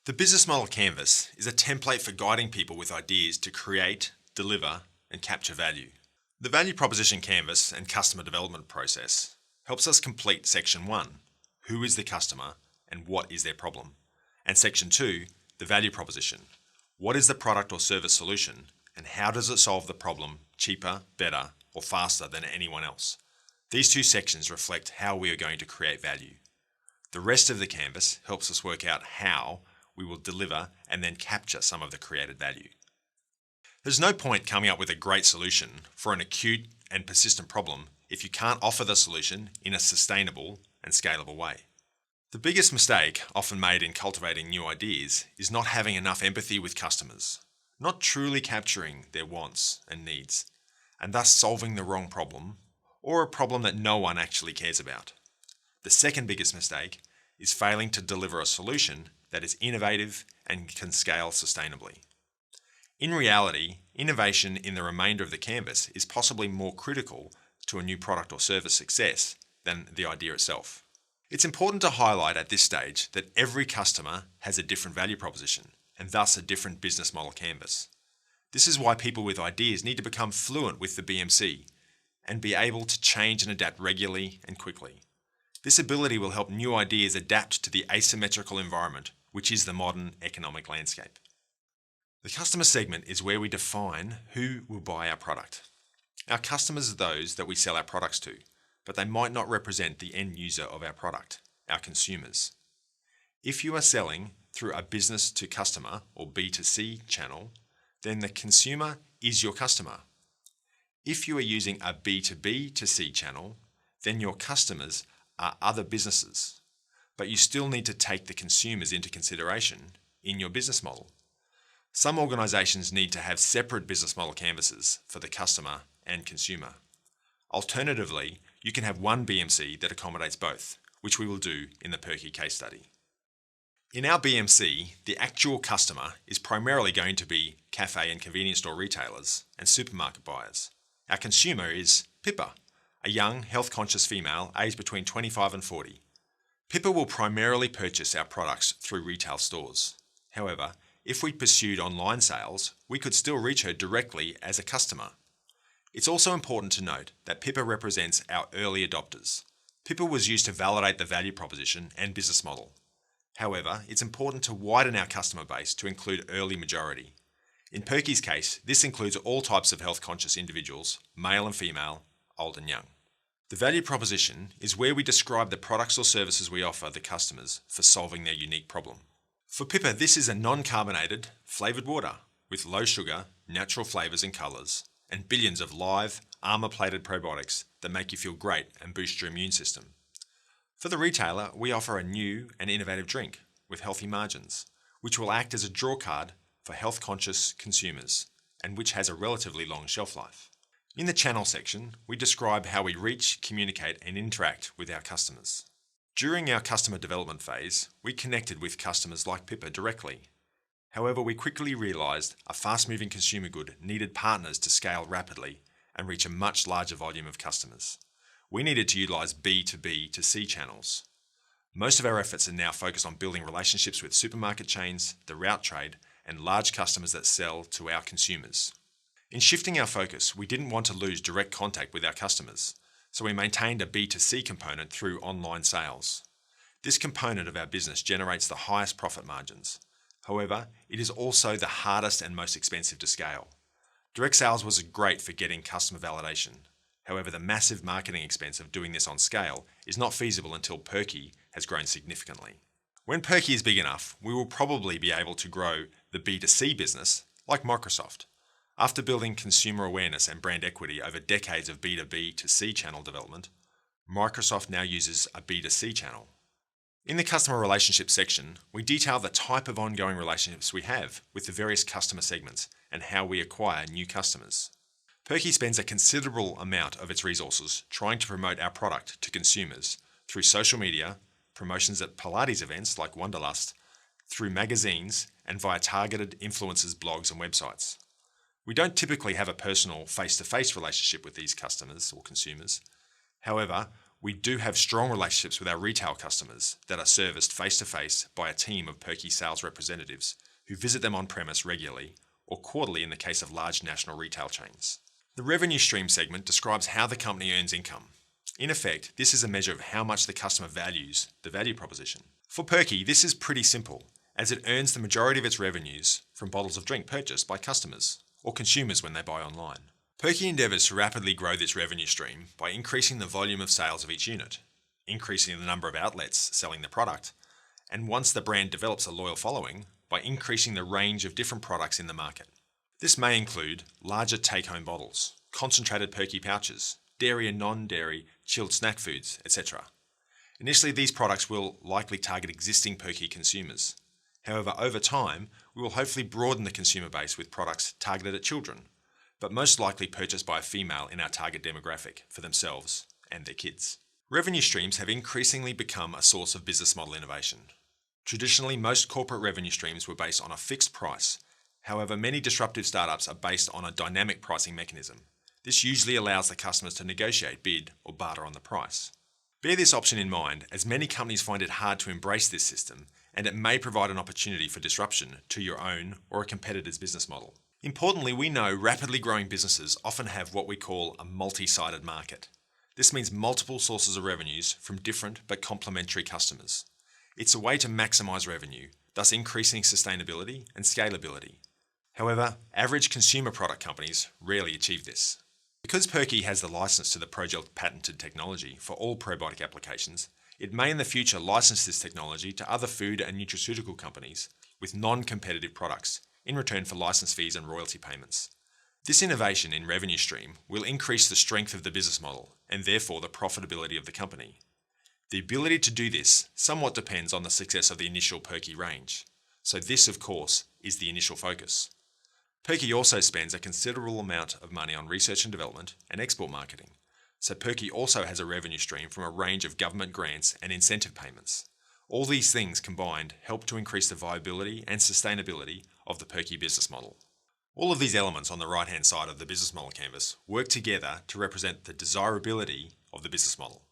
The business model canvas is a template for guiding people with ideas to create, deliver, and capture value. The value proposition canvas and customer development process helps us complete Section 1, who is the customer and what is their problem, and Section 2, the value proposition, what is the product or service solution and how does it solve the problem cheaper, better, or faster than anyone else. These two sections reflect how we are going to create value. The rest of the canvas helps us work out how we will deliver and then capture some of the created value. There's no point coming up with a great solution for an acute and persistent problem if you can't offer the solution in a sustainable and scalable way. The biggest mistake often made in cultivating new ideas is not having enough empathy with customers, not truly capturing their wants and needs, and thus solving the wrong problem or a problem that no one actually cares about. The second biggest mistake is failing to deliver a solution that is innovative and can scale sustainably. In reality, innovation in the remainder of the canvas is possibly more critical to a new product or service success than the idea itself. It's important to highlight at this stage that every customer has a different value proposition and thus a different business model canvas. This is why people with ideas need to become fluent with the BMC and be able to change and adapt regularly and quickly. This ability will help new ideas adapt to the asymmetrical environment, which is the modern economic landscape. The customer segment is where we define who will buy our product. Our customers are those that we sell our products to, but they might not represent the end user of our product, our consumers. If you are selling through a business to customer or B2C channel, then the consumer is your customer. If you are using a B2B2C channel, then your customers are other businesses, but you still need to take the consumers into consideration in your business model. Some organisations need to have separate business model canvases for the customer and consumer. Alternatively, you can have one BMC that accommodates both, which we will do in the PERKii case study. In our BMC, the actual customer is primarily going to be cafe and convenience store retailers and supermarket buyers. Our consumer is Pippa, a young, health-conscious female aged between 25 and 40. Pippa will primarily purchase our products through retail stores. However, if we pursued online sales, we could still reach her directly as a customer. It's also important to note that Pippa represents our early adopters. Pippa was used to validate the value proposition and business model. However, it's important to widen our customer base to include early majority. In PERKii's case, this includes all types of health-conscious individuals, male and female, old and young. The value proposition is where we describe the products or services we offer the customers for solving their unique problem. For Pippa, this is a non-carbonated, flavoured water with low sugar, natural flavours and colours, and billions of live, armour-plated probiotics that make you feel great and boost your immune system. For the retailer, we offer a new and innovative drink with healthy margins, which will act as a drawcard for health-conscious consumers and which has a relatively long shelf life. In the channel section, we describe how we reach, communicate and interact with our customers. During our customer development phase, we connected with customers like Pippa directly. However, we quickly realised a fast-moving consumer good needed partners to scale rapidly and reach a much larger volume of customers. We needed to utilise B2B2C channels. Most of our efforts are now focused on building relationships with supermarket chains, the route trade, and large customers that sell to our consumers. In shifting our focus, we didn't want to lose direct contact with our customers, so we maintained a B2C component through online sales. This component of our business generates the highest profit margins. However, it is also the hardest and most expensive to scale. Direct sales was great for getting customer validation. However, the massive marketing expense of doing this on scale is not feasible until PERKii has grown significantly. When PERKii is big enough, we will probably be able to grow the B2C business like Microsoft. After building consumer awareness and brand equity over decades of B2B2C channel development, Microsoft now uses a B2C channel. In the customer relationship section, we detail the type of ongoing relationships we have with the various customer segments and how we acquire new customers. PERKii spends a considerable amount of its resources trying to promote our product to consumers through social media, promotions at Pilates events like Wanderlust, through magazines, and via targeted influencers' blogs and websites. We don't typically have a personal face-to-face relationship with these customers or consumers. However, We do have strong relationships with our retail customers that are serviced face-to-face by a team of PERKii sales representatives who visit them on-premise regularly or quarterly in the case of large national retail chains. The revenue stream segment describes how the company earns income. In effect, this is a measure of how much the customer values the value proposition. For PERKii, this is pretty simple, as it earns the majority of its revenues from bottles of drink purchased by customers or consumers when they buy online. PERKii endeavours to rapidly grow this revenue stream by increasing the volume of sales of each unit, increasing the number of outlets selling the product, and once the brand develops a loyal following, by increasing the range of different products in the market. This may include larger take-home bottles, concentrated PERKii pouches, dairy and non-dairy chilled snack foods, etc. Initially, these products will likely target existing PERKii consumers. However, over time, we will hopefully broaden the consumer base with products targeted at children, but most likely purchased by a female in our target demographic for themselves and their kids. Revenue streams have increasingly become a source of business model innovation. Traditionally, most corporate revenue streams were based on a fixed price. However, many disruptive startups are based on a dynamic pricing mechanism. This usually allows the customers to negotiate, bid, or barter on the price. Bear this option in mind, as many companies find it hard to embrace this system, and it may provide an opportunity for disruption to your own or a competitor's business model. Importantly, we know rapidly growing businesses often have what we call a multi-sided market. This means multiple sources of revenues from different but complementary customers. It's a way to maximise revenue, thus increasing sustainability and scalability. However, average consumer product companies rarely achieve this. Because PERKii has the license to the Progel patented technology for all probiotic applications, it may in the future license this technology to other food and nutraceutical companies with non-competitive products in return for license fees and royalty payments. This innovation in revenue stream will increase the strength of the business model and therefore the profitability of the company. The ability to do this somewhat depends on the success of the initial PERKii range, so this of course is the initial focus. PERKii also spends a considerable amount of money on research and development and export marketing, so PERKii also has a revenue stream from a range of government grants and incentive payments. All these things combined help to increase the viability and sustainability of the PERKii business model. All of these elements on the right-hand side of the business model canvas work together to represent the desirability of the business model.